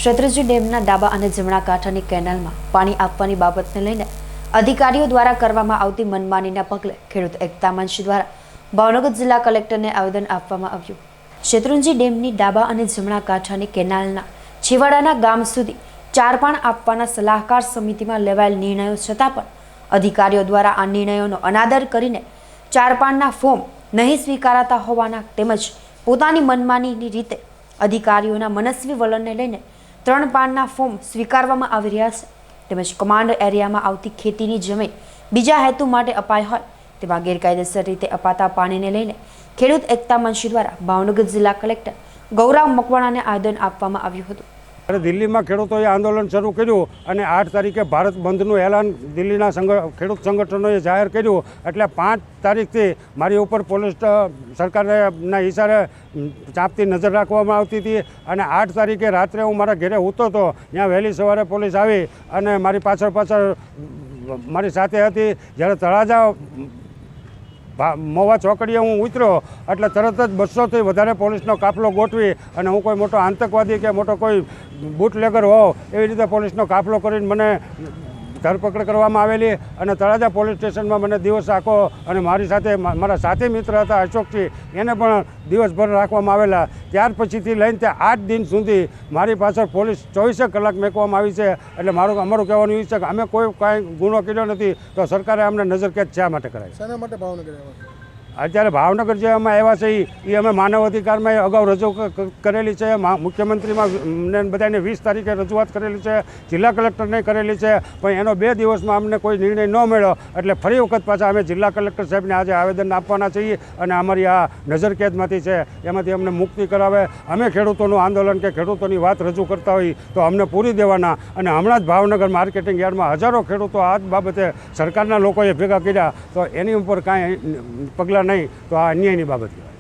શેત્રુંજી ડેમના ડાબા અને જમણા કાંઠાની કેનાલમાં પાણી આપવાની બાબતને લઈને અધિકારીઓ દ્વારા કરવામાં આવતી મનમાનીના પગલે ખેડૂત એકતા મંચ દ્વારા ભાવનગર જિલ્લા કલેક્ટરને આવેદન આપવામાં આવ્યું। શેત્રુંજી ડેમની ડાબા અને જમણા કાંઠાની કેનાલના છેવાડાના ગામ સુધી ચાર પાણ આપવાના સલાહકાર સમિતિમાં લેવાયેલ નિર્ણયો છતાં પણ અધિકારીઓ દ્વારા આ નિર્ણયોનો અનાદર કરીને ચાર પાણના ફોર્મ નહીં સ્વીકારાતા હોવાના તેમજ પોતાની મનમાનીની રીતે અધિકારીઓના મનસ્વી વલણને લઈને 3 પાણના ફોર્મ સ્વીકારવામાં આવી રહ્યા છે તેમજ કમાન્ડ એરિયામાં આવતી ખેતીની જમીન બીજા હેતુ માટે અપાઈ હોય તેવા ગેરકાયદેસર રીતે અપાતા પાણીને લઈને ખેડૂત એકતા મંચ દ્વારા ભાવનગર જિલ્લા કલેક્ટર ગૌરવ મકવાણાને આવેદન આપવામાં આવ્યું હતું। દિલ્હીમાં ખેડૂતોએ આંદોલન શરૂ કર્યું અને 8 તારીખે ભારત બંધનું એલાન દિલ્હીના ખેડૂત સંગઠનોએ જાહેર કર્યું એટલે 5 તારીખથી મારી ઉપર પોલીસ સરકારના ઇશારે ચાંપતી નજર રાખવામાં આવતી હતી અને 8 તારીખે રાત્રે હું મારા ઘરે સૂતો હતો ત્યાં વહેલી સવારે પોલીસ આવી અને મારી પાછળ મારી સાથે હતી। જ્યારે તળાજા મોવા ચોકડીએ હું ઉતર્યો એટલે તરત જ 200થી વધારે પોલીસનો કાફલો ગોઠવી અને હું કોઈ મોટો આતંકવાદી કે મોટો કોઈ બુટલેગર હોઉં એવી રીતે પોલીસનો કાફલો કરીને મને ધરપકડ કરવામાં આવેલી અને તળાજા પોલીસ સ્ટેશનમાં મને દિવસ આખો અને મારી સાથે મારા સાથી મિત્ર હતા અશોકજી એને પણ દિવસભર રાખવામાં આવેલા। ત્યાર પછીથી લઈને તે 8 દિન સુધી મારી પાછળ પોલીસ 24 કલાક મેકવામાં આવી છે। એટલે અમારું કહેવાનું એ છે કે અમે કાંઈ ગુનો કર્યો નથી તો સરકારે અમને નજરકેદ શા માટે કરાવી? શેના માટે ભાવનગર આવ્યા? અત્યારે ભાવનગર જે અમે આવ્યા છે એ અમે માનવ અધિકારમાં અગાઉ રજૂ કરેલી છે, મુખ્યમંત્રીમાં બધાને 20 તારીખે રજૂઆત કરેલી છે, જિલ્લા કલેક્ટરને કરેલી છે, પણ એનો 2 દિવસમાં અમને કોઈ નિર્ણય ન મળ્યો એટલે ફરી વખત પાછા અમે જિલ્લા કલેક્ટર સાહેબને આજે આવેદન આપવાના છીએ અને અમારી આ નજરકેદમાંથી છે એમાંથી અમને મુક્તિ કરાવે। અમે ખેડૂતોનું આંદોલન કે ખેડૂતોની વાત રજૂ કરતા હોઈએ તો અમને પૂરી દેવાના અને હમણાં જ ભાવનગર માર્કેટિંગ યાર્ડમાં હજારો ખેડૂતો આ બાબતે સરકારના લોકોએ ભેગા કર્યા તો એની ઉપર કાંઈ પગલાં નહીં તો આ અન્યાયની બાબત કહેવાય।